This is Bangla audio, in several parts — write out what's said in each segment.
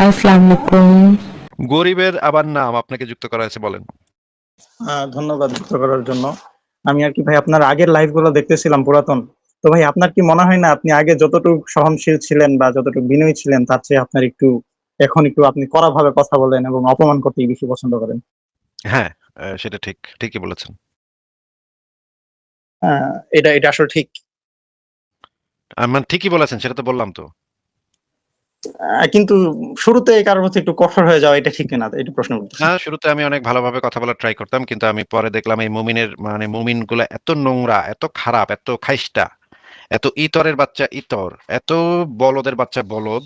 আসসালামু আলাইকুম। গরিবের আবার নাম আপনাকে যুক্ত করা হয়েছে, বলেন। ধন্যবাদ যুক্ত করার জন্য। আমি আর কি ভাই আপনার আগের লাইভ গুলো দেখতেছিলাম পুরাতন। তো ভাই আপনার কি মনে হয় না আপনি আগে যতটুকু সহনশীল ছিলেন বা যতটুকু বিনয়ী ছিলেন তার চেয়ে আপনার একটু এখন একটু আপনি কড়া ভাবে কথা বলেন এবং অপমান করতেই বেশি পছন্দ করেন? হ্যাঁ, সেটা ঠিকই বলেছেন। আহ, এটা এটা আসলে ঠিক। মানে ঠিকই বলেছেন, সেটা তো বললাম তো। কিন্তু শুরুতে কারোর মধ্যে একটু কঠোর হয়ে যাওয়া এটা ঠিক না, এটা প্রশ্ন করতেছি। না, শুরুতে আমি অনেক ভালোভাবে কথা বলার ট্রাই করতাম, কিন্তু আমি পরে দেখলাম এই মুমিন গুলা এত নোংরা, এত খারাপ, এত খাইস্টা, এত ইতরের বাচ্চা ইতর, এত বলদের বাচ্চা বলদ,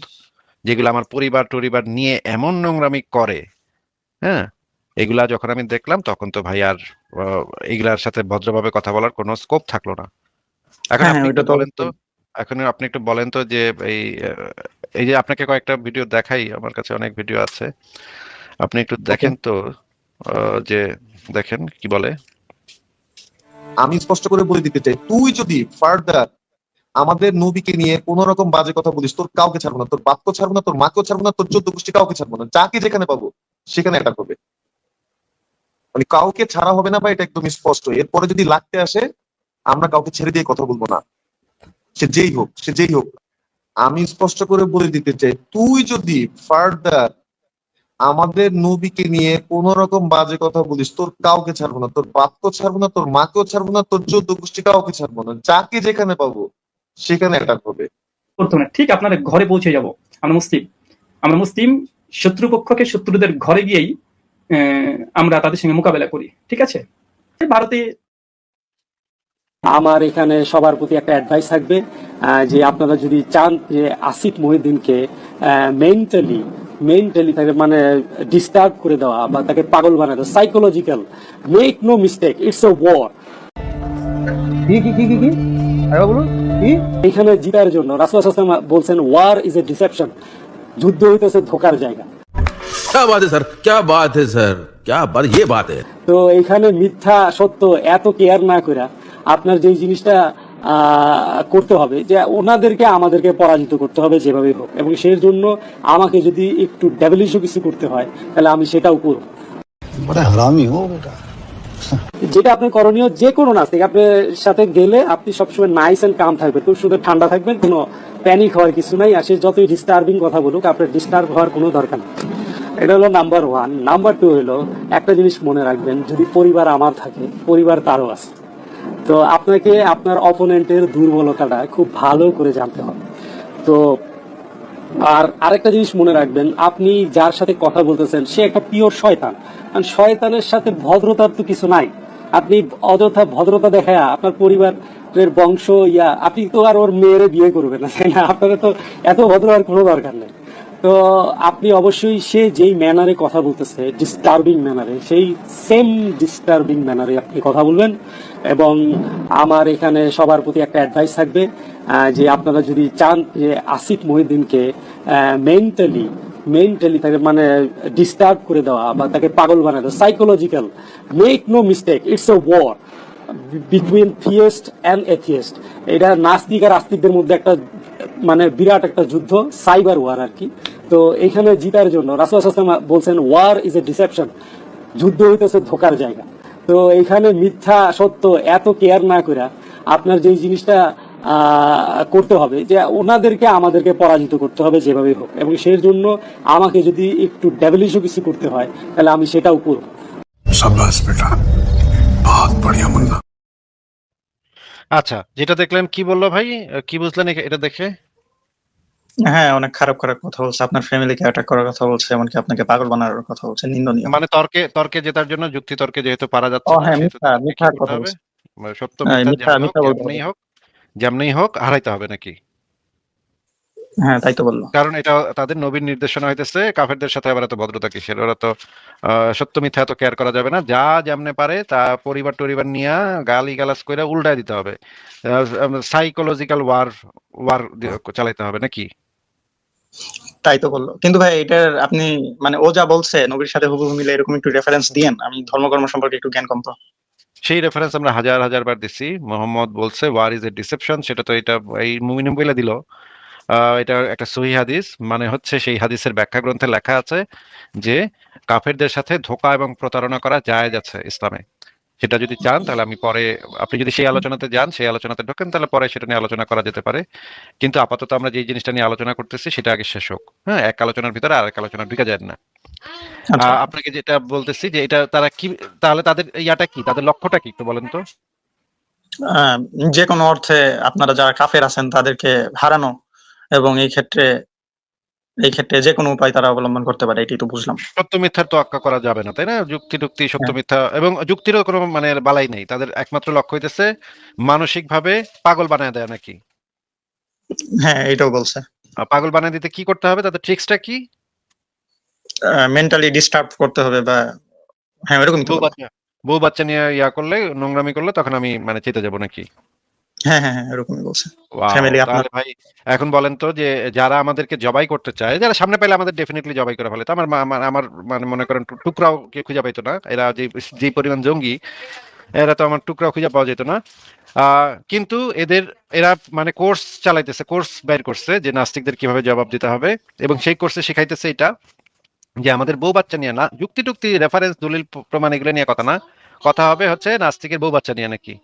যেগুলো আমার পরিবার নিয়ে এমন নোংরামি করে। হ্যাঁ, এগুলা যখন আমি দেখলাম তখন তো ভাই আর আহ, এগুলার সাথে ভদ্রভাবে কথা বলার কোনো স্কোপ থাকলো না। এখন হ্যাঁ হ্যাঁ, আপনি একটু ওইটা তো বলেন তো, অবশ্যই। এখন আপনি একটু বলেন তো যে এই এই যে আপনাকে কয়েকটা ভিডিও দেখাই, আমার কাছে অনেক ভিডিও আছে, আপনি একটু ওকে। দেখেন তো। যে দেখেন কি বলে। আমি স্পষ্ট করে বলে দিতে চাই, তুই যদি ফার্দার আমাদের নবীকে নিয়ে কোন রকম বাজে কথা বলিস, তোর কাউকে ছাড়বো না, তোর বাপকেও ছাড়বো না, তোর মাকেও ছাড়বো না, তোর 14 গোষ্ঠী কাউকে ছাড়বো না, যাকে যেখানে পাবো সেখানে অ্যাটাক হবে। মানে কাউকে ছাড়া হবে না, বা এটা একদম স্পষ্ট। এরপরে যদি লাগতে আসে, আমরা কাউকে ছেড়ে দিয়ে কথা বলবো না, সে যেই হোক। আমি স্পষ্ট করে বলে দিতে চাই, তুই যদি ফার্দার আমাদের নবীকে নিয়ে কোন রকম বাজে কথা বলিস, তোর কাউকে ছাড়বো না, তোর বাপকেও ছাড়বো না, তোর মাকেও ছাড়বো না, তোর 14 গোষ্ঠী কাউকে ছাড়বো না, যাকে যেখানে পাবো সেখানে অ্যাটাক হবে। করতে হবে না, ঠিক আপনার ঘরে পৌঁছে যাব। আমরা মুসলিম শত্রুপক্ষকে শত্রুদের ঘরে গিয়েই আমরা তাদের সঙ্গে মোকাবেলা করি, ঠিক আছে? ভারতে আমার এখানে সবার প্রতি একটা অ্যাডভাইস থাকবে, যে আপনারা যদি চান যে আসিফ মহিউদ্দিনকে মেন্টালি তাকে মানে ডিস্টার্ব করে দেওয়া বা তাকে পাগল বানানো, psychological, make no mistake, it's a war. কি কি কি কি কি আরেকবার বলুন কি? এখানে জিতার জন্য রাসূল সাল্লাল্লাহু আলাইহি ওয়াসাল্লাম বলছেন ওয়ার ইজ এ ডিসেপশন, যুদ্ধ হইতেছে ধোকার জায়গা। क्या बात है सर, क्या बात है सर, क्या बात, ये बात है। তো এখানে মিথ্যা সত্য এত কেয়ার না করে আপনার যে জিনিসটা করতে হবে, যে ওনাদেরকে আমাদেরকে পরাজিত করতে হবে যেভাবে হোক, এবং সেই জন্য আমাকে যদি একটু ডেভিলিশও কিছু করতে হয় তাহলে আমি সেটাও করব। যেটা আপনার করণীয়, যে কোনো নাস্তিক আপনার সাথে গেলে আপনি সবসময় নাইস এন্ড কাম থাকবেন, খুব সুন্দর ঠান্ডা থাকবেন, কোনো প্যানিক হওয়ার কিছু নাই। আর সে যতই ডিস্টার্বিং কথা বলুক, আপনার ডিস্টার্ব হওয়ার কোনো দরকার নেই। এটা হলো নাম্বার ওয়ান। নাম্বার টু হলো, একটা জিনিস মনে রাখবেন, যদি পরিবার আমার থাকে, পরিবার তারও আছে। তো আপনাকে আপনার অপোনেন্টের দুর্বলতাটা খুব ভালো করে জানতে হবে। তো আর আরেকটা জিনিস মনে রাখবেন, আপনি যার সাথে কথা বলতেছেন সে একটা পিওর শয়তান, আর শয়তানের সাথে ভদ্রতার তো কিছু নাই। আপনি অযথা ভদ্রতা দেখায় আপনার পরিবারের বংশ আপনি তো আর ওর মেয়েরে বিয়ে করবেন না, তাই না? আপনার তো এত ভদ্র আর কোনো দরকার নেই। তো আপনি অবশ্যই সে যেই ম্যানারে কথা বলতেছে, ডিস্টার্বিং ম্যানারে, সেই সেম ডিস্টার্বিং ম্যানারে আপনি কথা বলবেন। এবং আমার এখানে সবার প্রতি একটা অ্যাডভাইস থাকবে, যে আপনারা যদি চান যে আসিফ মহিউদ্দিনকে মেন্টালি তাকে মানে ডিস্টার্ব করে দেওয়া বা তাকে পাগল বানানো, psychological, make no mistake, it's a war between theist and atheist. এটা নাস্তিক আর আস্তিকদের মধ্যে একটা মানে বিরাট একটা যুদ্ধ, সাইবার ওয়ার আর কি। তো এখানে জিতার জন্য রাসূল সাল্লাল্লাহু আলাইহি ওয়াসাল্লাম বলছেন ওয়ার ইজ এ ডিসেপশন, যুদ্ধ হইতেছে ধোকার জায়গা। তো এখানে মিথ্যা সত্য এত কেয়ার না করে আপনার যে জিনিসটা করতে হবে, যে ওনাদেরকে আমাদেরকে পরাজিত করতে হবে যেভাবে হোক, এবং সেই জন্য আমাকে যদি একটু ডেভিলিশও কিছু করতে হয় তাহলে আমি সেটাও করব। शाबाश बेटा, बहुत बढ़िया मुन्ना। আচ্ছা, যেটা দেখলেন কি বললো ভাই, কি বুঝলেন এটা দেখে? হ্যাঁ, অনেক খারাপ খারাপ কথা বলছে, আপনার ফ্যামিলিকে অ্যাটাক করার কথা বলছে, এমনকি আপনাকে পাগল বানানোর কথা বলছে, নিন্দনীয়। মানে তর্কে তর্কে জেতার জন্য যুক্তি তর্কে যেহেতু পারা ও যাচ্ছে না, হ্যাঁ, সেহেতু মিথ্যা তাকে কি মিথ্যার করতে কথা হবে? বলছে। মানে সত্য হ্যাঁ, মিথ্যা মিথ্যা যাই হোক, মিথ্যা বলতে হবে। যেমনই হোক হারাইতে হবে নাকি? হ্যাঁ, তাই তো বললো। কারণ এটা তাদের নবীর নির্দেশনা হইতেছে, কাফেরদের সাথে আবার এত ভদ্রতা কিসের? ওরা তো সত্য মিথ্যা এত কেয়ার করা যাবে না, যা যেমনে পারে তা পরিবার টরিবার নিয়ে গালি গালাজ করে উল্টায় দিতে হবে, সাইকোলজিক্যাল ওয়ার ওয়ার চালাইতে হবে নাকি? তাই তো বললো। কিন্তু ভাই এটার আপনি মানে ও যা বলছে নবীর সাথে হুবহু মিলে এরকম একটু রেফারেন্স দিয়েন, আমি ধর্মকর্ম সম্পর্কে একটু জ্ঞান কম তো। সেই রেফারেন্স আমরা হাজার হাজার বার দিছি। মোহাম্মদ বলছে ওয়ার ইজ এ ডিসেপশন, সেটা তো এটা এই মুমিন বলে দিল। এটা একটা সহিহ হাদিস, মানে হচ্ছে সেই হাদিসের ব্যাখ্যা গ্রন্থে লেখা আছে যে কাফেরদের সাথে ধোঁকা এবং প্রতারণা করা জায়েজ আছে ইসলামে। সেটা যদি চান তাহলে আমি পরে, আপনি যদি সেই আলোচনাতে যান, সেই আলোচনাতে ঢোকেন, তাহলে পরে সেটা নিয়ে আলোচনা করা যেতে পারে। কিন্তু আপাতত আমরা যে জিনিসটা নিয়ে আলোচনা করতেছি সেটা আগে শেষ হোক। হ্যাঁ, এক আলোচনার ভিতরে আরেক আলোচনা ঢুকে যায় না। আচ্ছা, আপনাকে যেটা বলতেছি যে এটা তারা কি, তাহলে তাদের ইয়াটা কি, তাদের লক্ষ্যটা কি একটু বলেন তো। আহ, যে কোনো অর্থে আপনারা যারা কাফের আছেন তাদেরকে হারানো, এবং এই ক্ষেত্রে যে কোনো উপায় তারা অবলম্বন করতে পারে, এটাই তো বুঝলাম। সত্য মিথ্যার তো আক্কা করা যাবে না, তাই না? যুক্তি টুক্তি সত্য হ্যাঁ, মিথ্যা এবং যুক্তিরও কোনো মানে বালাই নেই, তাদের একমাত্র লক্ষ্য হইতেছে মানসিক ভাবে পাগল বানায় দেয় নাকি। হ্যাঁ, এটাও বলছে। পাগল বানায় দিতে কি করতে হবে, তাদের ট্রিক্সটা কি? মেন্টালি ডিস্টার্ব করতে হবে, বা হ্যাঁ এরকমই তো বউ বলে। বাচ্চা বউ বাচ্চা নিয়ে ইয়া করলে, নোংরামি করলে তখন আমি মানে চেতে যাবো নাকি? হ্যাঁ, হ্যাঁ, হ্যাঁ, এরকমই বলছে। ওয়াও, ফ্যামিলি আপনার। তাহলে ভাই এখন বলেন তো যে যারা আমাদেরকে জবাই করতে চায়, যারা সামনে পেলে আমাদের ডেফিনেটলি জবাই করে ফেলে, তো আমার মানে মনে করেন টুকরাও কে খুঁজে পাইতো না, এরা যে যে পরিমাণ জঙ্গি, এরা তো আমার টুকরাও খুঁজে পাওয়া যেত না। কিন্তু এরা মানে কোর্স চালাইতেছে, কোর্স বের করছে যে নাস্তিকদের কিভাবে জবাব দিতে হবে, এবং সেই কোর্সে শিখাইতেছে এটা যে আমাদের বউ বাচ্চা নিয়ে না, যুক্তি টুক্তি রেফারেন্স দলিল প্রমাণ এগুলো নিয়ে কথা না, কথা হবে হচ্ছে নাস্তিকের বউ বাচ্চা নিয়ে নাকি।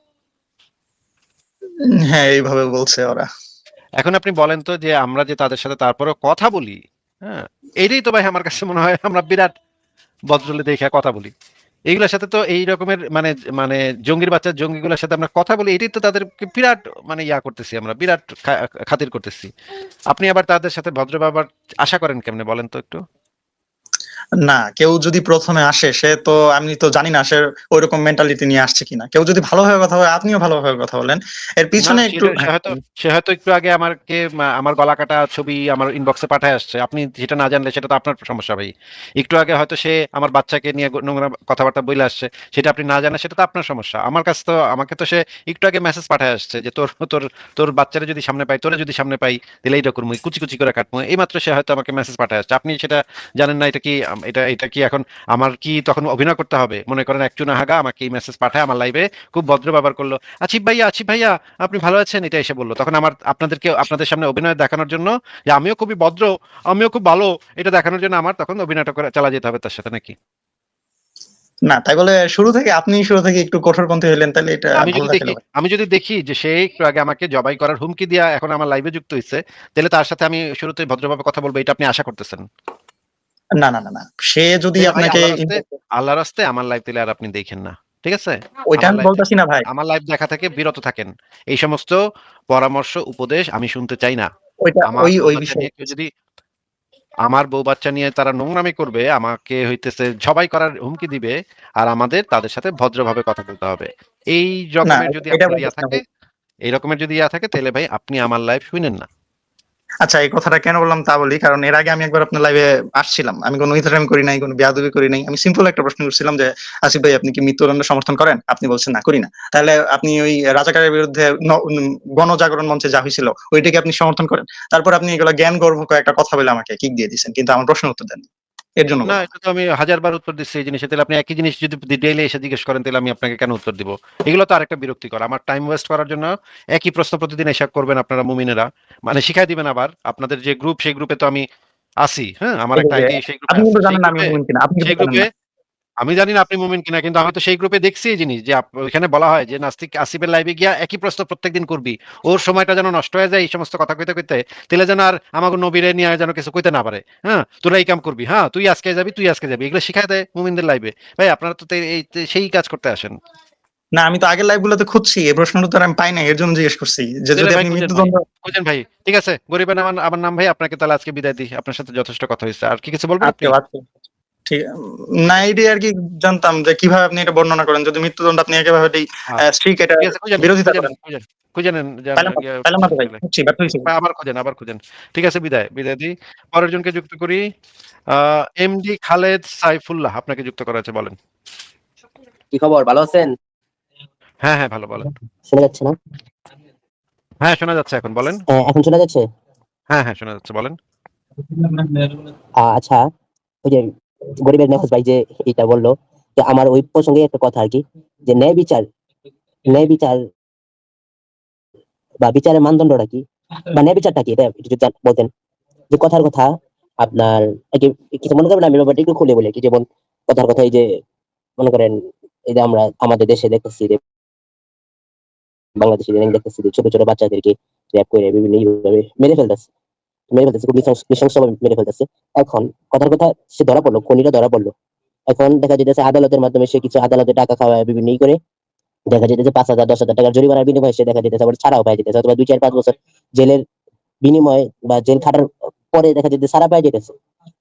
হ্যাঁ, এইভাবে বলছে ওরা। এখন আপনি বলেন তো যে আমরা যে তাদের সাথে তারপরেও কথা বলি, হ্যাঁ, এটাই তো ভাই আমার কাছে মনে হয় আমরা বিরাট বদরুলে দেখে কথা বলি। এইগুলোর সাথে তো এই রকমের মানে মানে জঙ্গির বাচ্চা জঙ্গিগুলোর সাথে আমরা কথা বলি, এটাই তো তাদেরকে বিরাট মানে ইয়া করতেছি, আমরা বিরাট খাতির করতেছি। আপনি আবার তাদের সাথে ভদ্র ব্যবহার আশা করেন কেমনে বলেন তো একটু। না, কেউ যদি প্রথমে আসে, সে তো আমি তো জানি না সে ওইরকম মেন্টালিটি নিয়ে আসছে কিনা। কেউ যদি ভালোভাবে কথা বলে, আপনিও ভালোভাবে কথা বলেন, এর না, পিছনে একটু সে হয়তো একটু আগে আমাকে আমার গলা কাটা ছবি আমার ইনবক্সে পাঠায় আসছে, আপনি যেটা না জানলে সেটা তো আপনার সমস্যা ভাই। একটু আগে হয়তো সে আমার বাচ্চাকে নিয়ে নোংরা কথাবার্তা বলে আসছে, সেটা আপনি না জানেন, সেটা তো আপনার সমস্যা। আমার কাছে তো, আমাকে তো সে একটু আগে মেসেজ পাঠায় আসছে যে তোর তোর তোর বাচ্চারা যদি সামনে পাই, তোরা যদি সামনে পাই, তাহলে এইটা করবো, কুচি কুচি করে কাটবো, এই মাত্র সে হয়তো আমাকে মেসেজ পাঠায় আসছে, আপনি সেটা জানেন না। এটা কি এটা কি এখন আমার কি তখন অভিনয় করতে হবে? মনে করেন একচুনা হাগা আমাকে এই মেসেজ পাঠায় আমার লাইভে, খুব ভদ্র ব্যবহার করলো, আছিফ ভাইয়া আপনি ভালো আছেন, এটা এসে বললো, তখন আমার আপনাদের সামনে অভিনয় দেখানোর জন্য যে আমিও খুবই ভদ্র, আমিও খুব ভালো, এটা দেখানোর জন্য আমার তখন অভিনয়টা করে চালা যেতে হবে তার সাথে নাকি? না, তাই বলে শুরু থেকে একটু কঠোরপন্থী হইলেন, তাহলে এটা ভালো দেখালো ভাই। আমি যদি দেখি যে সে একটু আগে আমাকে জবাই করার হুমকি দিয়া এখন আমার লাইভে যুক্ত হয়েছে, তাহলে তার সাথে আমি শুরুতে ভদ্রভাবে কথা বলবো, এটা আপনি আশা করতেছেন? না, না, না, না, সে যদি তাহলে ভাই আপনাকে আল্লাহর রাস্তে আমার লাইভ তাহলে আর আপনি দেখেন না, ঠিক আছে? ওইটা আমার আমি লাইভ বলতেছি না ভাই। আমার লাইভ দেখা থেকে বিরত থাকেন। এই সমস্ত পরামর্শ উপদেশ আমি শুনতে চাই না। ওইটা আমার ওই বউ ওই বাচ্চা বিষয়ে নিয়ে কেউ যদি, আমার বউ বাচ্চা নিয়ে তারা নোংরামি করবে, আমাকে হইতেছে জবাই করার হুমকি দিবে, আর আমাদের তাদের সাথে ভদ্রভাবে কথা বলতে হবে। এই না, রকমের যদি এটা আপনার ইয়া বলতেছি না থাকে, ভাই। এই রকমের যদি ইয়া থাকে, তাহলে ভাই আপনি আমার লাইভ শুনেন না। আচ্ছা, এই কথাটা কেন বললাম তা বলি, কারণ এর আগে আমি একবার আপনার লাইভে আসছিলাম, আমি কোনো ইসলামি করি নাই, কোনো বেয়াদবি করি নাই, আমি সিম্পল একটা প্রশ্ন করছিলাম যে আসিফ ভাই আপনি কি মৃত্যুদণ্ড সমর্থন করেন? আপনি বলছেন না, করি না। তাহলে আপনি ওই রাজাকারের বিরুদ্ধে গণজাগরণ মঞ্চে যা হয়েছিল ওইটাকে আপনি সমর্থন করেন? তারপর আপনি এগুলো জ্ঞান গর্ভক একটা কথা বলে আমাকে কিক দিয়ে দিচ্ছেন, কিন্তু আমার প্রশ্নের উত্তর দেন। এর জন্য না, বললাম। এটা তো আমি হাজারবার উত্তর দিচ্ছি এই জিনিসে, তাহলে আপনি একই জিনিস যদি ডেইলি এসে জিজ্ঞেস করেন, তাহলে আমি আপনাকে কেন উত্তর দিব? এগুলো তো আরেকটা বিরক্তিকর, আমার টাইম ওয়েস্ট করার জন্য একই প্রশ্ন প্রতিদিন এসে করবেন আপনারা মুমিনেরা, মানে শিখাই দিবেন আবার আপনাদের যে গ্রুপ, সেই গ্রুপে তো আমি আছি, হ্যাঁ, আমার এই একটা যে আইডি সেই গ্রুপে আপনি আছে, কিন্তু জানেন না আমি মুমিন কিনা, আপনি কিন্তু সেই জানেন গ্রুপে না। আমি জানি না আপনি মুমিন কিনা, কিন্তু আমি তো সেই গ্রুপে দেখছি এই জিনিস যে ওইখানে বলা হয় যে নাস্তিক আসিফের লাইভে গিয়া একই প্রশ্ন প্রত্যেকদিন করবি, ওর সময়টা যেন নষ্ট হয়ে যায় এই সমস্ত কথা কইতে কইতে, তাহলে যেন আর আমাকে নবীরে নিয়ে যেন কিছু কইতে না পারে। হ্যাঁ, তোরা এই কাম করবি, হ্যাঁ তুই আজকে যাবি, এগুলো শিখায় দেয় মুমিনদের লাইভে। ভাই আপনারা তো সেই কাজ করতে আসেন। না, আমি তো আগের লাইভ গুলোতে খুঁজছি, এই প্রশ্নের উত্তর আমি পাই নাই, এর জন্য জিজ্ঞেস করছি যে তাহলে যদি ভাই আপনি খুঁজেন ভাই, মৃত্যুদণ্ড। ভাই, ঠিক আছে, গরিবের নাম আমার নাম ভাই, আপনাকে তাহলে আজকে বিদায় দিই, আপনার সাথে যথেষ্ট কথা হয়েছে, আর কি কিছু বলবেন আজকে আপনি? আজকে ঠিক, না এটাই আর কি জানতাম যে কিভাবে আপনি এটা বর্ণনা করেন, যদি মৃত্যুদণ্ড আপনি একেবারে স্ট্রিক এটা ঠিক আছে, খুঁজে নেন, বিরোধিতা করেন। খুঁজে নেন পাইলাম না, পাইলাম না তো ভাই, খুঁজছি বাট হয়েছে। আবার খোঁজেন। ঠিক আছে, বিদায় দিই। পরের জনকে যুক্ত করি। এমডি খালেদ সাইফুল্লাহ, আপনাকে যুক্ত করা আছে, বলেন। কি খবর, ভালো আছেন? হ্যাঁ, ভালো, বলেন। শোনা যাচ্ছে না? হ্যাঁ, শোনা যাচ্ছে এখন, বলেন। এখন শোনা যাচ্ছে? হ্যাঁ, শোনা যাচ্ছে, বলেন। আচ্ছা, ওই যে গরিবের নেহাজ ভাই যে এটা বললো, যে আমার ওই প্রসঙ্গে একটা কথা আর কি, যে ন্যায় বিচার বা বিচারের মানদণ্ডটা কি? বা ন্যায় বিচারটা কি, এটা একটু যদি বলতেন। যে কথার কথা আপনার এই যে কিছু মনে করবেন, আমি ব্যাপারটা একটু খুলে বলি কি, যেমন কথার কথা এই যে মনে করেন এই যে আমরা আমাদের দেশে দেখতেছি যে বাংলাদেশে ইদানিং দেখতেছি যে ছোট ছোট বাচ্চাদেরকে র্যাপ করে বিভিন্ন এইভাবে মেরে ফেলতেছে খুব নৃশংসভাবে মেরে ফেলতেছে। এখন কথার কথা সে ধরা পড়লো, খনিটা ধরা পড়লো। এখন দেখা যেতেছে আদালতের মাধ্যমে সে কিছু আদালতে টাকা খাওয়ায় বিভিন্ন করে দেখা যেতেছে 5,000 10,000 টাকার জরিমানার বিনিময়ে সে দেখা যেতেছে আবার ছাড়াও পাই যেতেছে, অথবা 2 4 5 বছর জেলের বিনিময়ে বা জেল খাটার পরে দেখা যেতে ছাড়া পাই যেতেছে।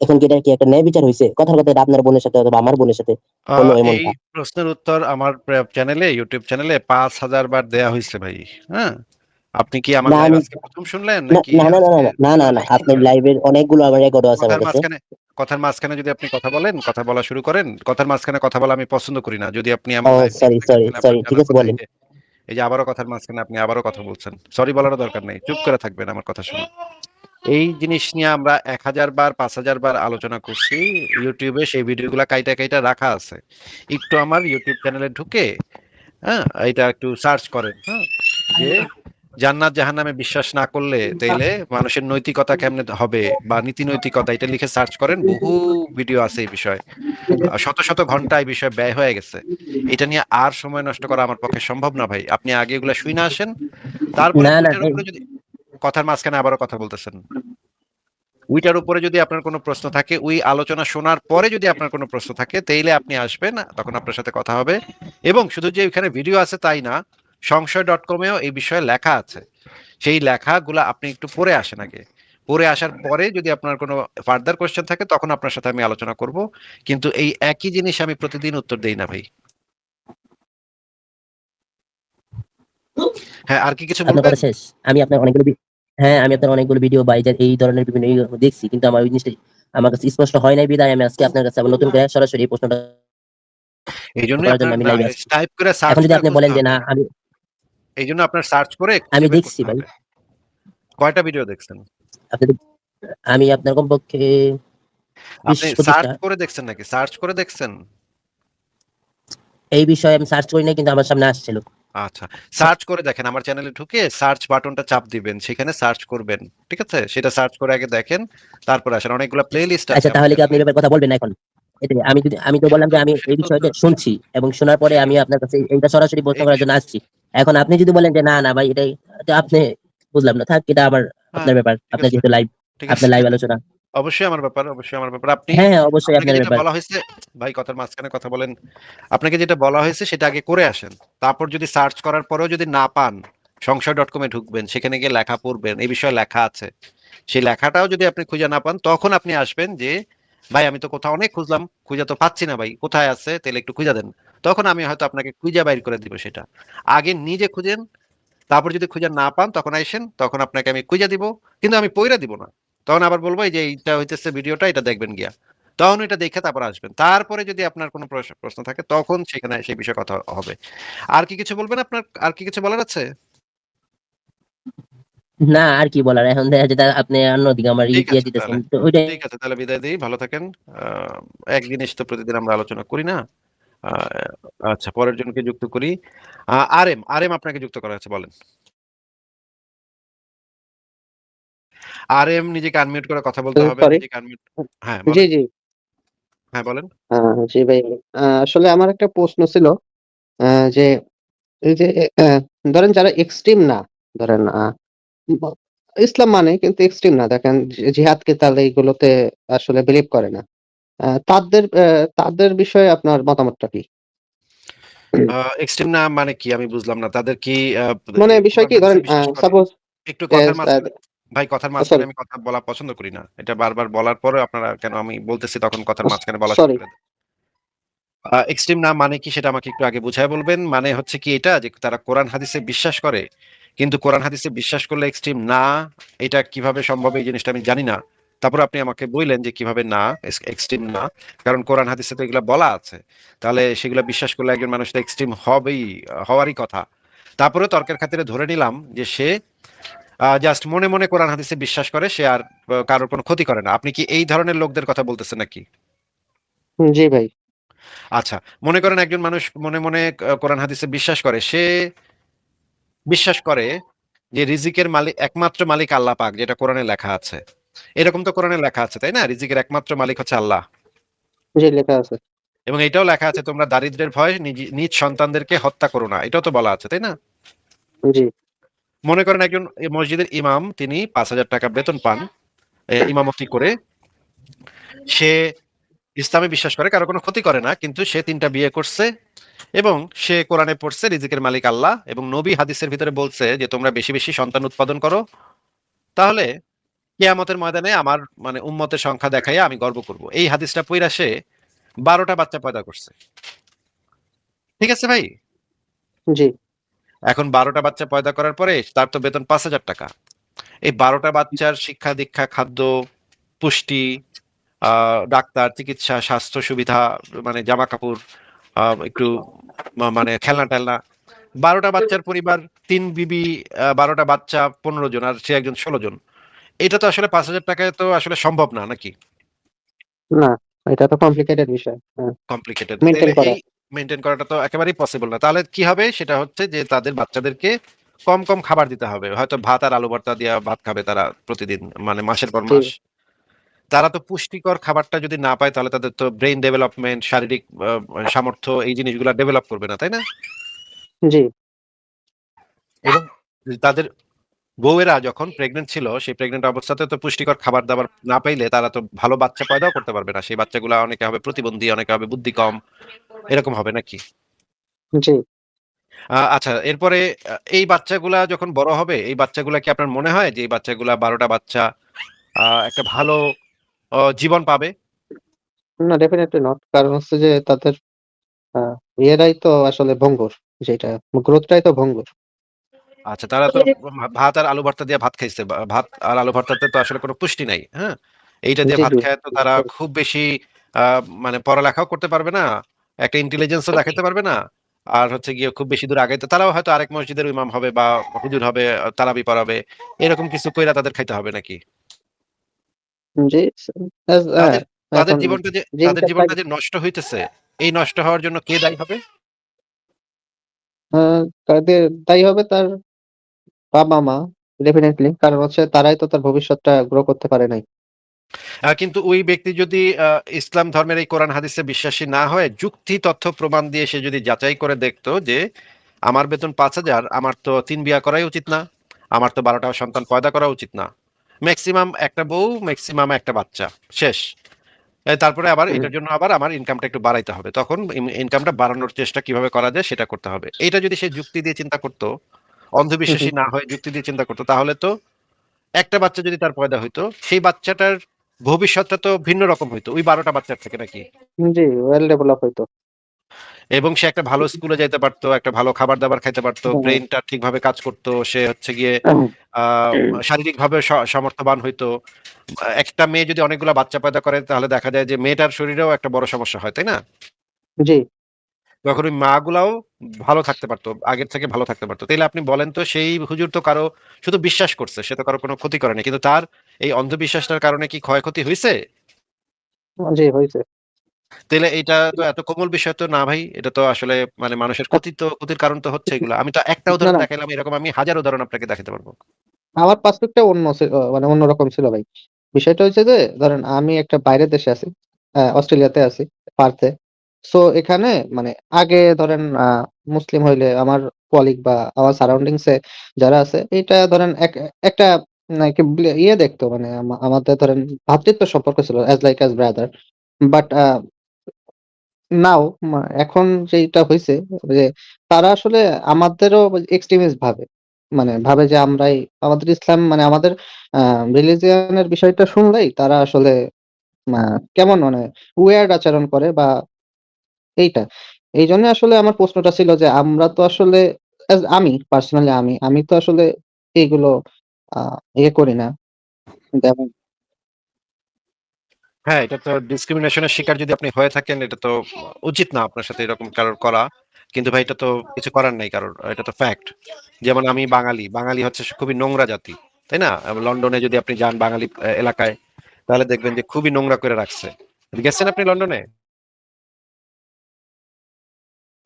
এখন কি এটা কি একটা ন্যায় বিচার হয়েছে? কথার কথা এটা আপনার বোনের সাথে অথবা আমার বোনের সাথে হলো এই এমনটা। প্রশ্নের উত্তর আমার চ্যানেলে, ইউটিউব চ্যানেলে 5,000 বার দেয়া হয়েছে ভাই। হ্যাঁ, আপনি কি আমার না লাইভ আমি আজকে প্রথম শুনলেন না নাকি না না না আজকে? না না না না আপনার লাইভের অনেকগুলো আমার রেকর্ড আছে আমার কথার কাছে। মাঝখানে কথার মাঝখানে যদি আপনি কথা বলেন, কথা বলা শুরু করেন, কথার মাঝখানে কথা বলা আমি পছন্দ করি না। যদি আপনি ও আমার লাইভ দেখে সরি থাকেন সরি তাহলে আপনার সরি, ঠিক জানার আছে কথা বলেন। এই যে আবারও কথার মাঝখানে আপনি আবারও কথা বলছেন। সরি বলারও দরকার নেই। চুপ করে থাকবেন আমার কথা শুনে। এই জিনিস নিয়ে আমরা 1,000 বার 5,000 বার আলোচনা করছি। ইউটিউবে সেই ভিডিওগুলা কাইটা কাইটা রাখা আছে। একটু আমার ইউটিউব চ্যানেলে ঢুকে, হ্যাঁ, এটা একটু সার্চ করেন, হ্যাঁ, যে জান্নাত জাহান্নামে বিশ্বাস না করলে তাইলে মানুষের নৈতিকতা কেমনে হবে বা নীতি নৈতিকতা, এটা লিখে সার্চ করেন, বহু ভিডিও আছে এই বিষয়ে। শত শত ঘন্টা এই বিষয়ে ব্যয় হয়ে গেছে। এটা নিয়ে আর সময় নষ্ট করা আমার পক্ষে সম্ভব না ভাই। আপনি আগে এগুলা শুনে আসেন, তারপরে না না ওইটার উপরে যদি কথার মাঝখানে আবারও কথা বলতেছেন, ওইটার উপরে যদি আপনার কোনো প্রশ্ন থাকে, ওই আলোচনা শোনার পরে যদি আপনার কোনো প্রশ্ন থাকে, তাইলে আপনি আসবেন, তখন আপনার সাথে কথা হবে। এবং শুধু যে ওইখানে ভিডিও আছে তাই না, সংশয়.com-এও এই বিষয়ে লেখা আছে। সেই লেখাগুলা আপনি একটু পড়ে আসেন আগে। পড়ে আসার পরে যদি আপনার কোনো ফার্দার কোশ্চেন থাকে, তখন আপনার সাথে আমি আলোচনা করব। কিন্তু এই একই জিনিস আমি প্রতিদিন উত্তর দেই না ভাই। হ্যাঁ, আর কি কিছু আপনার বলবেন? কথা শেষ। আমি আপনার অনেকগুলো হ্যাঁ আমি আপনার অনেকগুলো ভিডিও বা এই ধরনের বিভিন্ন দেখছি, কিন্তু আমার ওই জিনিসটা আমার কাছে স্পষ্ট হয় নাই বিধায় আমি আজকে আপনার কাছে আবার নতুন করে সরাসরি এই প্রশ্নটা এই জন্যই করার জন্য আপনার আমি লাইভে আসছি। টাইপ করে এখন সার্চ যদি করে আপনি খুঁজতে বলেন যে হবে। না আমি এই জন্য আপনার সার্চ করে আমি খুঁজে বের দেখছি করতে ভাই, হবে। কয়টা ভিডিও দেখছেন? আপনি আমি আপনার কমপক্ষে বিশ আপনি সার্চ 25টা করে দেখছেন নাকি? সার্চ করে দেখছেন? এই বিষয়ে আমি সার্চ করি নাই, কিন্তু আমার সামনে আসছিল। আচ্ছা, সার্চ করে দেখেন। আমার চ্যানেলে ঢুকে সার্চ বাটনটা চাপ দিবেন, সেখানে সার্চ করবেন। ঠিক আছে, সেটা সার্চ করে আগে দেখেন, তারপর আসেন। অনেকগুলো প্লে লিস্ট আছে আচ্ছা আমার তাহলে কি আপনি চ্যানেলে। এই ব্যাপারে কথা বলবেন না এখন? এটাই আমি তো বললাম যে আমি সেটা এই তো বিষয়টা শুনছি এবং শোনার পরে সেটা আমি আপনার কাছে এইটা সরাসরি প্রশ্ন এই করার জন্য বিষয়, আসছি। এখন আপনি যদি বলেন যে না না ভাই এটাই, তো আপনি বুঝলাম না, থাক এটা আবার হ্যাঁ, আপনার ব্যাপার, ঠিক আপনার আছে, যেহেতু লাইভ, ঠিক আছে। আপনার লাইভ আলোচনা। অবশ্যই আমার ব্যাপার, অবশ্যই আমার ব্যাপার। আপনি হ্যাঁ হ্যাঁ অবশ্যই আপনাকে আপনার যেটা ব্যাপার। বলা হয়েছে, ভাই কথার মাঝখানে কথা বলেন। আপনাকে যেটা বলা হয়েছে সেটা আগে করে আসেন। তারপর যদি সার্চ করার পরেও যদি না পান, সংশয়.com-এ ঢুকবেন, সেখানে গিয়ে লেখা পড়বেন, এই বিষয়ে লেখা আছে। সেই লেখাটাও যদি আপনি খুঁজে না পান, তখন আপনি আসবেন যে ভাই আমি তো কোথাও অনেক খুঁজলাম, খুঁজে তো পাচ্ছি না ভাই, কোথায় আছে তাহলে একটু খুঁজে দেন। তখন আমি হয়তো আপনাকে খুঁজে বাইর করে দিব সেটা। আগে নিজে খুঁজেন, তারপর যদি খুঁজে না পান তখন আইসেন, তখন আপনাকে আমি খুঁজে দিব। কিন্তু আমি পইরা দিব না। তখন আবার বলবো এই যে এইটা হইতেছে ভিডিওটা, এটা দেখবেন গিয়া। তখন এটা দেখে তারপর আসবেন। তারপরে যদি আপনার কোনো প্রশ্ন থাকে, তখন সেখানে সেই বিষয়ে কথা হবে। আর কি কিছু বলবেন? আপনার আর কি কিছু বলার আছে? না আর কি বলার, এখন দেখা যায় আপনি অন্যদিকে আমার ঠিক দিয়ে আছে দিতেছেন তাহলে। তো ওইটাই। ঠিক আছে তাহলে বিদায় দেই। ভালো থাকেন। এক জিনিস তো প্রতিদিন আমরা আলোচনা করি না। আ আচ্ছা, পরের জনকে যুক্ত করি। আরএম আপনাকে যুক্ত করা হয়েছে, বলেন। আরএম নিজেকে আনমিউট করে কথা বলতে হবে। সরি। নিজেকে আনমিউট, হ্যাঁ, জি, বলেন। জি। হ্যাঁ, বলেন। জি ভাই। আসলে আমার একটা প্রশ্ন ছিল যে এই যে অ্যা ধরেন যারা এক্সট্রিম না, ধরেন ব ইসলাম মানে কিন্তু এক্সট্রিম না। দেখেন জিহাদ কেতাল এইগুলোতে আসলে বিলিভ করে না। তাদের বিষয়ে আপনার মতামতটা কি? আ এক্সট্রিম না মানে কি আমি বুঝলাম না। তাদের কি মানে বিষয় কোরআন কি হাদিসে ধরেন বিশ্বাস করে? সাপোজ একটু এস কথার মাঝখানে, ভাই কথার মাঝখানে সরি, আমি কথা বলা পছন্দ করি না। এটা বারবার বলার পরেও আপনারা কেন আমি বলতেছি তখন কথার মাঝখানে বলা শুরু সরি। করে দেন। এক্সট্রিম না মানে কি সেটা আমাকে একটু আগে বুঝায় বলবেন? মানে হচ্ছে কি এটা যে তারা কোরআন হাদিসে বিশ্বাস করে, কিন্তু কোরআন হাদিসে বিশ্বাস করলে এক্সট্রিম না, এটা কিভাবে সম্ভব এই জিনিসটা আমি জানি না। তারপর আপনি আমাকে বললেন যে কিভাবে না, এক্সট্রিম না। কারণ কোরআন হাদিসে তো এগুলা বলা আছে। তাহলে সেগুলা বিশ্বাস করলে একজন মানুষ তো এক্সট্রিম হবেই, হওয়ারই কথা। তারপরেও তর্কের খাতিরে ধরে নিলাম যে সে জাস্ট মনে মনে কোরআন হাদিসে বিশ্বাস করে, সে আর কারোর কোনো ক্ষতি করে না। আপনি কি এই ধরনের লোকদের কথা বলতেছেন নাকি? জি ভাই। আচ্ছা, মনে করেন একজন মানুষ মনে মনে কোরআন হাদিসে বিশ্বাস করে, সে বিশ্বাস করে যে রিজিকের মালিক একমাত্র মালিক আল্লাহ পাক, যেটা কোরআনে লেখা আছে। এরকম তো কোরআনে লেখা আছে, তাই না? রিজিকের একমাত্র মালিক হচ্ছে আল্লাহ। জি, লেখা আছে। এবং এটাও লেখা আছে তোমরা দারিদ্র্যের ভয়ে নিজ সন্তানদেরকে হত্যা করো না, এটাও তো বলা আছে, তাই না? জি, মনে করেন একজন মসজিদের ইমাম, তিনি 5,000 টাকা বেতন পান ইমামতি করে। সে ইসলামে বিশ্বাস করে, কারো কোনো ক্ষতি করে না, কিন্তু সে 3টা বিয়ে করছে এবং সে কোরআনে পড়ছে রিজিকের মালিক আল্লাহ, এবং নবী হাদিসের ভিতরে বলছে যে তোমরা বেশি বেশি সন্তান উৎপাদন করো, তাহলে কিয়ামতের ময়দানে আমার মানে উম্মতের সংখ্যা দেখাইয়া আমি গর্ব করব। এই হাদিসটা পইরা সে 12টা বাচ্চা পয়দা করছে। ঠিক আছে ভাই? জি, এখন 12টা বাচ্চা পয়দা করার পরে তার তো বেতন 5,000 টাকা। এই 12টা বাচ্চার শিক্ষা দীক্ষা, খাদ্য, পুষ্টি, ডাক্তার, চিকিৎসা, স্বাস্থ্য সুবিধা, মানে জামা কাপড়, একটু মানে খেলনা টেলনা, 12টা বাচ্চার পরিবার, 3 বিবি, 12টা বাচ্চা, 15 জন, আর সে একজন 16 জন। এটা তো আসলে 5,000 টাকায় তো আসলে সম্ভব না, নাকি? না, এটা তো কমপ্লিকেটেড বিষয়। হ্যাঁ, কমপ্লিকেটেড। মেনটেন তাহলে করা। এই মেনটেন করাটা তো একেবারেই পসিবল না। তাহলে কি হবে? সেটা হচ্ছে যে তাদের বাচ্চাদেরকে কম কম খাবার দিতে হবে, হয়তো ভাত আর আলু ভর্তা দিয়ে ভাত খাবে তারা প্রতিদিন, মানে মাসের পর জি, মাস। তারা তো পুষ্টিকর খাবারটা যদি না পায়, তাহলে তাদের তো ব্রেইন ডেভেলপমেন্ট, শারীরিক সামর্থ্য, এই জিনিসগুলো ডেভেলপ করবে না, তাই না? জি, এবং তাদের বউয়েরা যখন প্রেগনেন্ট ছিল, সেই প্রেগনেন্ট অবস্থাতে তো পুষ্টিকর খাবার দাবার না পাইলে তারা তো ভালো বাচ্চা পয়দাও করতে পারবে না। সেই বাচ্চাগুলা অনেকে হবে প্রতিবন্ধী, অনেকে হবে বুদ্ধি কম, এরকম হবে, নাকি? জি। আচ্ছা, এরপরে এই বাচ্চাগুলা যখন বড় হবে, এই বাচ্চাগুলা কি আপনার মনে হয় যে এই বাচ্চাগুলা 12টা বাচ্চা একটা ভালো জীবন পাবে? না, ডেফিনেটলি নট। কারণ হচ্ছে যে তাদের আহ, ইয়েরাই তো আসলে ভঙ্গুর, যেটা গ্রোথটাই তো ভঙ্গুর। আচ্ছা, তারা তো ভাত আর আলু ভর্তা দিয়ে ভাত খাইছে। ভাত আর আলু ভর্তাতে তো আসলে কোনো পুষ্টি নাই, হ্যাঁ? এইটা দিয়ে জি, ভাত জি, খায় তো তারা খুব বেশি মানে পড়ালেখাও করতে পারবে না, একটা ইন্টেলিজেন্সও দেখাতে পারবে না, আর হচ্ছে গিয়ে খুব বেশি দূর আগাইতে, তারাও হয়তো আরেক মসজিদের ইমাম হবে বা হুজুর হবে, তারাবি পড়াবে, এরকম কিছু কইরা তাদের খাইতে হবে, নাকি? জি। হ্যাঁ, তাদের তাদের এখন জীবনটা যে তাদের জিনটা জীবনটা যে নষ্ট হইতেছে, এই নষ্ট হওয়ার জন্য কে দায়ী হবে? তাদের দায়ী হবে তার বাবা মা, ডেফিনেটলি। কারণ হচ্ছে তারাই তো তার ভবিষ্যৎটা গ্রো করতে পারে নাই। কিন্তু ওই ব্যক্তি যদি ইসলাম ধর্মের এই কোরআন হাদিসে বিশ্বাসী না হয়ে যুক্তি তথ্য প্রমাণ দিয়ে সে যদি যাচাই করে দেখতো যে আমার বেতন 5,000, আমার তো 3 বিয়া করাই উচিত না, আমার তো 12টা সন্তান পয়দা করা উচিত না, ম্যাক্সিমাম একটা বউ, ম্যাক্সিমাম একটা বাচ্চা, শেষ। তারপরে আবার হুম, এটার জন্য আবার আমার ইনকামটা একটু বাড়াইতে হবে, তখন ইনকামটা বাড়ানোর চেষ্টা কিভাবে করা যায় সেটা করতে হবে। এটা যদি সে যুক্তি দিয়ে চিন্তা করতো, হুম, অন্ধবিশ্বাসী না হয়ে যুক্তি দিয়ে চিন্তা করতো, তাহলে তো একটা বাচ্চা যদি তার পয়দা হইতো, সেই বাচ্চাটার ভবিষ্যৎটা তো ভিন্ন রকম হইতো ওই 12টা বাচ্চার থেকে, নাকি? জি, ওয়েল ডেভেলপ হইতো। এবং সে একটা ভালো স্কুলে যাইতে পারতো, একটা ভালো খাবার দাবার খাইতে পারতো, হ্যাঁ, ব্রেইনটা ঠিকভাবে কাজ করতো, সে হচ্ছে গিয়ে আহ শারীরিকভাবে সমর্থবান হইতো। একটা মেয়ে যদি অনেকগুলা বাচ্চা পয়দা করে, তাহলে দেখা যায় যে মেয়েটার শরীরেও একটা বড় সমস্যা হয়, তাই না? জি। তখন ওই মা গুলাও ভালো থাকতে পারতো, আগের থেকে ভালো থাকতে পারতো। তাইলে আপনি বলেন তো, সেই হুজুর তো কারো শুধু বিশ্বাস করছে, সে তো কারো কোনো ক্ষতি করেনি, কিন্তু তার এই অন্ধবিশ্বাসটার কারণে কি ক্ষয়ক্ষতি হয়েছে? জি, হয়েছে। তাহলে এটা তো এত কোমল বিষয় তো না ভাই, এটা তো আসলে মানে মানুষের ক্ষতির কারণ তো হচ্ছে এগুলো। আমি তো একটা না, উদাহরণ না, দেখাইলাম, এরকম আমি হাজার উদাহরণ আপনাকে দেখাতে পারবো। আমার পার্সপেক্টিভ অন্য মানে অন্যরকম ছিল ভাই। বিষয়টা হচ্ছে যে ধরেন আমি একটা বাইরের দেশে আছি, অস্ট্রেলিয়াতে আছি, পার্থে। সো এখানে মানে আগে ধরেন মুসলিম হইলে আমার কলিগ বা আমার সারাউন্ডিংস এ যারা আছে, এটা ধরেন একটা নাকি ইয়ে দেখতো, মানে আমাদের ধরেন ভ্রাতৃত্ব সম্পর্ক ছিল, as like as brother. But now এখন যেটা হইছে যে তারা আসলে আমাদেরও এক্সট্রিমিস্ট ভাবে। মানে ভাবে যে আমরাই আমাদের ইসলাম মানে আমাদের রিলিজিয়নের বিষয়টা শুনলেই তারা আসলে কেমন মানে উইয়ার্ড আচরণ করে বা এইটা। এইজন্য আসলে আমার প্রশ্নটা ছিল যে আমরা তো আসলে আমি পার্সোনালি আমি তো আসলে এইগুলো আ ইয়ে করি না। যেমন হ্যাঁ, এটা তো ডিসক্রিমিনেশনের শিকার যদি আপনি হয়ে থাকেন, এটা তো উচিত না আপনার সাথে এরকম কারোর করা। কিন্তু ভাই, এটা তো কিছু করার নাই কারোর, এটা তো ফ্যাক্ট। যেমন আমি বাঙালি, বাঙালি হচ্ছে খুবই নোংরা জাতি, তাই না? লন্ডনে যদি আপনি যান বাঙালি এলাকায়, তাহলে দেখবেন যে খুবই নোংরা করে রাখছে। গেছেন আপনি লন্ডনে?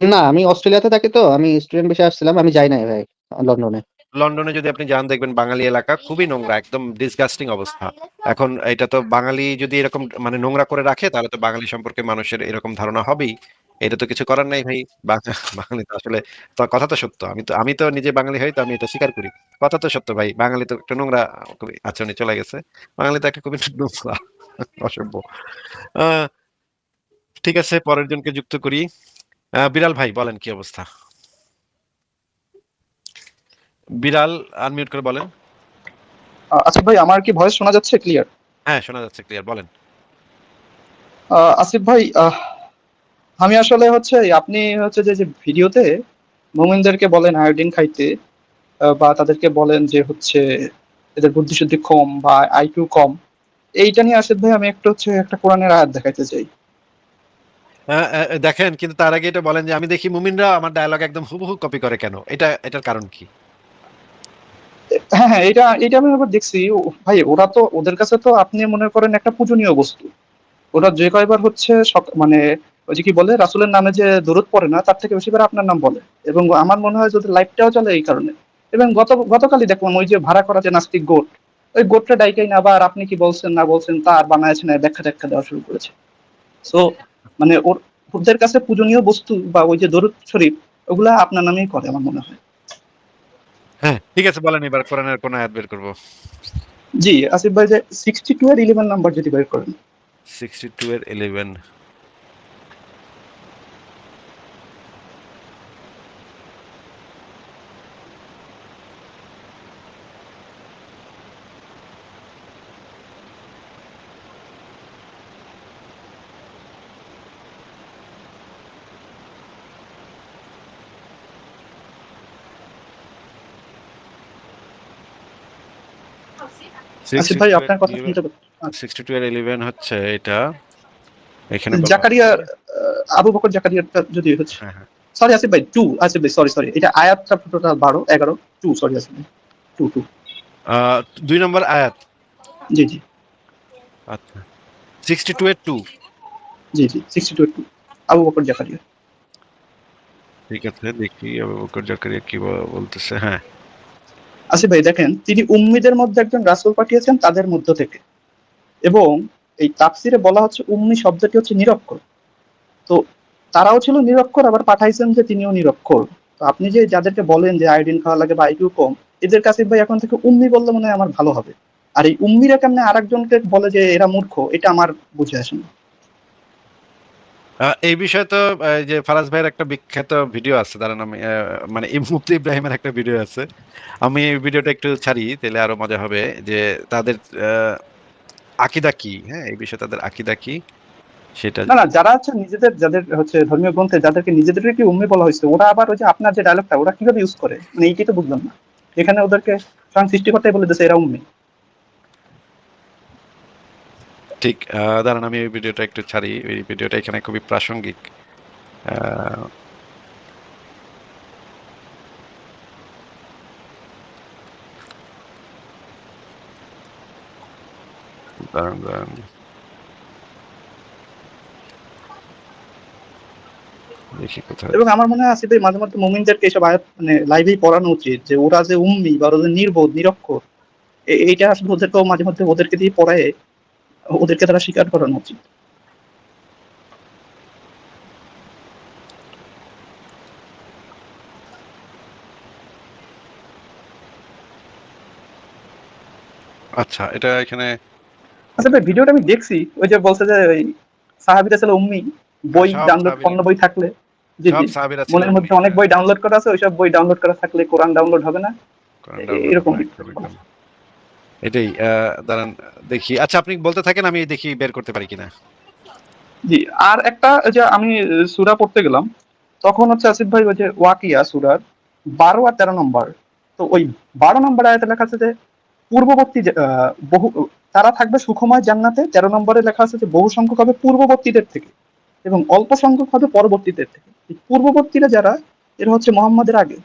না, আমি অস্ট্রেলিয়াতে থাকি তো আমি স্টুডেন্ট ভিসায় আসছিলাম। আমি যাই নাই ভাই লন্ডনে। লন্ডনে যদি আপনি যান দেখবেন বাঙালি এলাকা খুবই নোংরা, একদম ডিসগাস্টিং অবস্থা। এখন এটা তো বাঙালি যদি এরকম মানে নোংরা করে রাখে তাহলে তো বাঙালি সম্পর্কে মানুষের এরকম ধারণা হবেই। এটা তো কিছু করার নাই ভাই। বাঙালি তো আসলে, তো কথা তো সত্য। আমি তো নিজে বাঙালি হই, তো আমি এটা স্বীকার করি। কথা তো সত্য ভাই, বাঙালি তো একটা নোংরা খুবই আচরণে চলে গেছে। বাঙালি তো একটা খুবই নোংরা অসভ্য। আহ ঠিক আছে, পরের জনকে যুক্ত করি। বিড়াল ভাই বলেন কি অবস্থা? বিড়াল, আনমিউট করে বলেন। আসিফ ভাই, আমার কি ভয়েস শোনা যাচ্ছে ক্লিয়ার? হ্যাঁ, শোনা যাচ্ছে ক্লিয়ার, বলেন। আসিফ ভাই, আমি আসলে হচ্ছে আপনি হচ্ছে যে যে ভিডিওতে মুমিনদেরকে বলেন আয়োডিন খাইতে, বা তাদেরকে বলেন যে হচ্ছে এদের বুদ্ধিশুদ্ধি কম বা আইকিউ কম, এইটা নিয়ে আসিফ ভাই আমি একটু হচ্ছে একটা কোরআনের আয়াত দেখাইতে চাই। দেখেন, কিন্তু তার আগে এটা বলেন যে আমি দেখি মুমিনরা আমার ডায়লগ একদম হুবহু কপি করে কেন? এটার কারণ কি? হ্যাঁ হ্যাঁ, এটা এটা আমি আবার দেখছি। ভাই ওরা তো, ওদের কাছে তো আপনি মনে করেন একটা পূজনীয় বস্তু। ওরা যে কয়বার হচ্ছে মানে ওই যে কি বলে রাসূলের নামে যে দরুদ পড়ে না, তার থেকে বেশিবার আপনার নাম বলে। এবং আমার মনে হয় যদি লাইভটাও চলে এই কারণে। এবং গতকালই দেখলাম ওই যে ভাড়া করা যে নাস্তিক গোট, ওই গোটটা ডাইকাই না আবার আপনি কি বলছেন না বলছেন তার বানায়ছে না ব্যাখ্যা ট্যাখ্যা দেওয়া শুরু করেছে। সো মানে ওদের কাছে পূজনীয় বস্তু বা ওই যে দরুদ শরীফ, ওগুলা আপনার নামেই করে আমার মনে হয়। হ্যাঁ, ঠিক আছে, বলেন এবার কোরআনের কোন আয়াত বের করবো। জি আসিফ ভাই, যে 62 এর 11 নাম্বার যদি বের করেন। 62 এর 11। আসিফ ভাই আপনার কথা শুনতে পাচ্ছি। 62 এর 11 হচ্ছে এটা, এখানে বলা জাকারিয়া, হচ্ছে। আবু বকর জাকারিয়াটা যদি হচ্ছে, হ্যাঁ, হ্যাঁ। সরি আসিফ ভাই 2, আসিফ ভাই সরি এটা আয়াতটা টোটাল 12 11 2, সরি আসিফ ভাই 2 আহ 2 নম্বর আয়াত। জি জি আচ্ছা, 62 এর 2। জি জি 62 2 আবু বকর জাকারিয়া। ঠিক আছে, দেখি আবু বকর জাকারিয়া কি বলতেছে। হ্যাঁ, আসিফ ভাই দেখেন, তিনি উম্মিদের মধ্যে একজন রাসূল পাঠিয়েছেন তাদের মধ্য থেকে, এবং এই তাফসিরে বলা হচ্ছে উম্মি শব্দটি হচ্ছে নিরক্ষর। তো তারাও ছিল নিরক্ষর, আবার পাঠাইছেন যে তিনিও নিরক্ষর। তো আপনি যে যাদেরকে বলেন যে আয়োডিন খাওয়া লাগে বা আইকিউ কম, এদের কাছে ভাই এখন থেকে উম্মি বললে মনে হয় আমার ভালো হবে। আর এই উম্মিরা কেমনে আরেকজনকে বলে যে এরা মূর্খ, এটা আমার বুঝে আসে না। এই বিষয়ে তো এই যে ফারাজ ভাইয়ের একটা বিখ্যাত ভিডিও আছে, দাঁড়ান আমি মানে মুফতি ইব্রাহিমের একটা ভিডিও আছে। আমি এই ভিডিওটা একটু ছাড়ি, তাহলে আরো মজা হবে যে তাদের আকীদা কি। হ্যাঁ, এই বিষয়ে তাদের আকীদা কি সেটা। না না, যারা হচ্ছে নিজেদের, যাদের হচ্ছে ধর্মীয় গ্রন্থে যাদেরকে নিজেদেরকে উম্মি বলা হয়েছে, ওরা আবার ওই যে আপনার যে ডায়লগটা ওরা কিভাবে ইউজ করে, মানে এইটাই তো বুঝলাম না। এখানে ওদেরকে স্বয়ং সৃষ্টিকর্তাই বলে দিয়েছে এরা উম্মি। ঠিক, দাঁড়ান আমি এই ভিডিওটা একটু ছাড়ি। এই ভিডিওটা এখানে খুবই প্রাসঙ্গিক। আহ, দাঁড়ান দেখি কোথায়। এবং আমার মনে হয় আসিফ ভাই মাঝে মধ্যে মুমিনদেরকে এইসব আয়াত মানে লাইভেই পড়ানো উচিত, যে ওরা যে উম্মি বা ওরা যে নির্বোধ নিরক্ষর, এইটা আসলে ওদেরকেও মাঝে মধ্যে ওদেরকে দিয়ে পড়ায় ওদেরকে তারা স্বীকার করানো উচিত। আচ্ছা, এটা এখানে আচ্ছা ভাই, ভিডিওটা আমি দেখছি, ওই যে বলছে যে ওই সাহাবীরা ছিল উম্মি, বই সব ডাউনলোড, সাহাবীরা, অন্য বই থাকলে, জি সব জি, সাহাবীরা ছিল মনের উম্মি। মধ্যে অনেক বই ডাউনলোড করা আছে, ওইসব বই ডাউনলোড করা থাকলে কোরআন ডাউনলোড হবে না, কোরআন ডাউনলোড এরকম। হবে, একদম। এটাই, দাঁড়ান দেখি। আচ্ছা, আপনি বলতে থাকেন, আমি দেখি বের করতে পারি কিনা। জি, আর একটা ওই যে আমি সূরা পড়তে গেলাম, তখন হচ্ছে আসিফ ভাই ওই যে ওয়াকিয়া সূরার 12 আর 13 নম্বর, তো ওই 12 নম্বর আয়াতে লেখা আছে যে পূর্ববর্তী বহু, তারা থাকবে সুখময় জান্নাতে। 13 নম্বরে লেখা আছে যে বহু সংখ্যক হবে পূর্ববর্তীদের থেকে এবং অল্প সংখ্যক হবে পরবর্তীদের থেকে। এই পূর্ববর্তীরা যারা, এরা হচ্ছে মুহাম্মাদের আগে,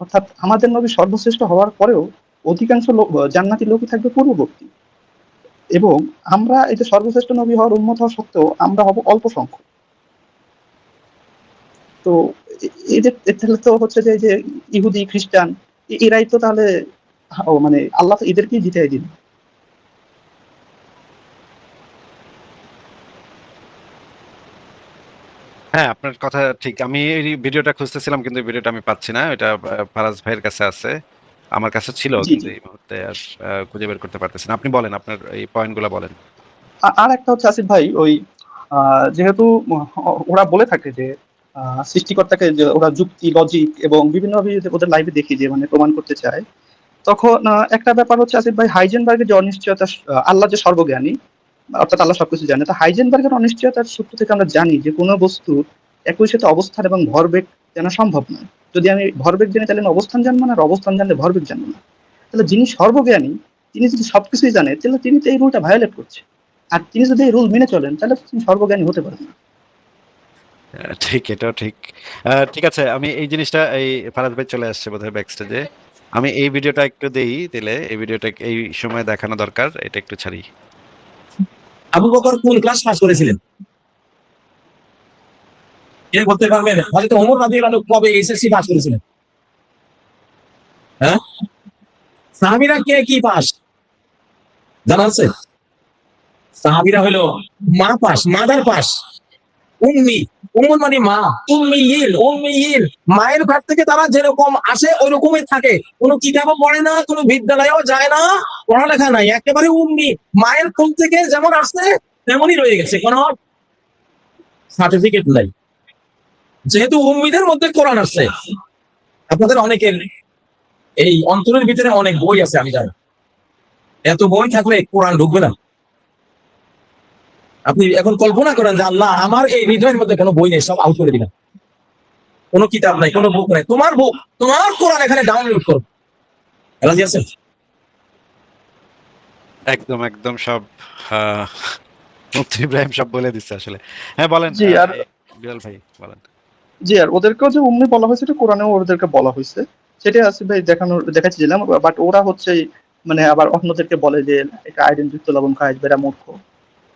অর্থাৎ আমাদের নবী সর্বশ্রেষ্ঠ হওয়ার পরেও অধিকাংশ জান্নাতি লোকই থাকবে পূর্ববর্তী, এবং আমরা এই যে সর্বশ্রেষ্ঠ নবী হওয়ার উম্মত হওয়া সত্ত্বেও আমরা হব অল্প সংখ্যক। তো এই যে তাহলে তো হচ্ছে যে এই যে ইহুদি খ্রিস্টান এরাই তো তাহলে মানে আল্লাহ তো এদেরকেই জিতাই দিন। হ্যাঁ, আপনার কথা ঠিক। আমি এই ভিডিওটা খুঁজতেছিলাম কিন্তু ভিডিওটা আমি পাচ্ছি না। এটা ফারাজ ভাইয়ের কাছে আছে। আমার কাছে ছিল জি কিন্তু জি। এই মুহূর্তে আর খুঁজে বের করতে পারতেছি না। আপনি বলেন, আপনার এই পয়েন্টগুলো বলেন। আর একটা হচ্ছে আসিফ ভাই, ওই যেহেতু ওরা বলে থাকে যে সৃষ্টিকর্তাকে যে ওরা যুক্তি লজিক এবং বিভিন্নভাবে যে ওদের লাইভে দেখি যে মানে প্রমাণ করতে চায়, তখন একটা ব্যাপার হচ্ছে আসিফ ভাই, হাইজেনবার্গের যে অনিশ্চয়তা, আল্লাহ যে সর্বজ্ঞানী, অর্থাৎ আল্লাহ সবকিছু জানে, তো হাইজেনবার্গের অনিশ্চয়তার সূত্র থেকে আমরা জানি যে কোনো বস্তুর একই সাথে অবস্থান এবং ভরবেগ জানা সম্ভব নয়। যদি আমি ভরবেগ জানি তাহলে আমি অবস্থান জানবো না, আর অবস্থান জানলে ভরবেগ জানবো না। তাহলে যিনি সর্বজ্ঞানী, তিনি যদি সবকিছুই জানে, তাহলে তিনি তো এই রুলটা ভায়োলেট করছে। আর তিনি যদি এই রুল মেনে চলেন, তাহলে তিনি সর্বজ্ঞানী হতে পারেন না। ঠিক, এটাও ঠিক। ঠিক আছে, আমি এই জিনিসটা এই ফারাজ ভাই চলে আসছে বোধহয় ব্যাক স্টেজে। আমি এই ভিডিওটা একটু দেই দিলে, এই ভিডিওটা এই সময় দেখানো দরকার। এটা একটু ছাড়ি। আবু বকর কোন ক্লাস পাস করেছিলেন? কে বলতে পারবেন? হযরত ওমর রাদিয়াল্লাহু আনহু কবে এসএসসি পাস করেছিলেন? হ্যাঁ? সাহাবীরা কে কি পাস জানা আছে? সাহাবীরা হলো মা পাস, মাদার পাস, উম্মি, উম্মুন মানে মা, উম্মিয়িন, মায়ের ঘর থেকে তারা যেরকম আসে ওই রকমই থাকে। কোনো কিতাবও পড়ে না, কোনো বিদ্যালয়েও যায় না, পড়ালেখা নাই, একেবারে উম্মি। মায়ের কোল থেকে যেমন আসছে তেমনই রয়ে গেছে, কোনো সার্টিফিকেট নাই। যেহেতু উম্মিদের মধ্যে কোরআন আছে, আপনাদের অনেকের এই অন্তরের ভিতরে অনেক বই আছে, আমি জানি। এত বই থাকলে কোরআন ঢুকবে না। আপনি এখন কল্পনা করেন যে আল্লাহ আমার এই হৃদয়ের মধ্যে কোনো বই নেই, সব আউট করে দিলাম, কোনো কিতাব নাই, কোনো বুক নাই, তোমার বুক, তোমার কোরআন এখানে ডাউনলোড করো। রাজি আছেন? একদম, একদম সব মুফতি ইব্রাহিম সব বলে দিচ্ছে আসলে। হ্যাঁ, বলেন জি আর বিলাল ভাই, বলেন। জি, আর ওদেরকেও যে উম্মি বলা হয়েছে, এটা কোরআনেও ওদেরকে বলা হয়েছে। সেটাই আসিফ ভাই দেখাচ্ছিলাম। বাট ওরা হচ্ছে মানে আবার অন্যদেরকে বলে যে এটা আইডেন যুক্ত লবণ খায়, বেড়া মূর্খ।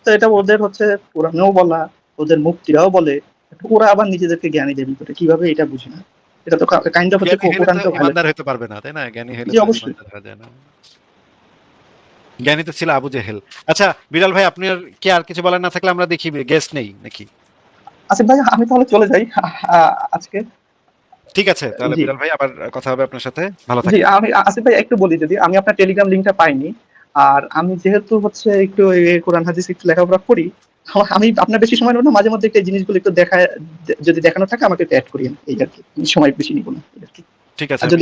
তো এটা ওদের হচ্ছে কোরআনেও বলা, ওদের মুক্তিরাও বলে। ওরা আবার নিজেদেরকে জ্ঞানী দেবী করে, কিভাবে এটা বুঝি না। এটা তো কাইন্ড অফ হচ্ছে জ্ঞানী হলে তো কোরআনকে ভালো। ইমানদার হতে পারবে না, তাই না? জ্ঞানী হলে জি তো অবশ্যই। ইমানদার হওয়া যায় না। জ্ঞানী তো ছিল আবু জেহেল। আচ্ছা বিলাল ভাই, আপনি কি আর কিছু বলার না থাকলে আমরা দেখি গেস্ট নেই নাকি? আসিফ ভাই আমি তাহলে চলে যাই আজকে। ঠিক আছে, তাহলে জি বিলাল ভাই আবার কথা হবে আপনার সাথে। ভালো জি, থাকবেন। আমি আসিফ ভাই একটু বলি, যদি আমি আপনার টেলিগ্রাম লিঙ্কটা পাইনি, আর আমি যেহেতু হচ্ছে একটু এই কোরআন হাদিস একটু লেখাপড়া করি, আমি আপনার বেশি সময় নেব না, মাঝে মধ্যে একটু এই জিনিসগুলো একটু দেখায়, যদি দেখানো থাকে আমাকে একটু অ্যাড করিয়েন, এই আর কি। সময় বেশি নিব না, এই আর কি। ঠিক আর আছে। যদি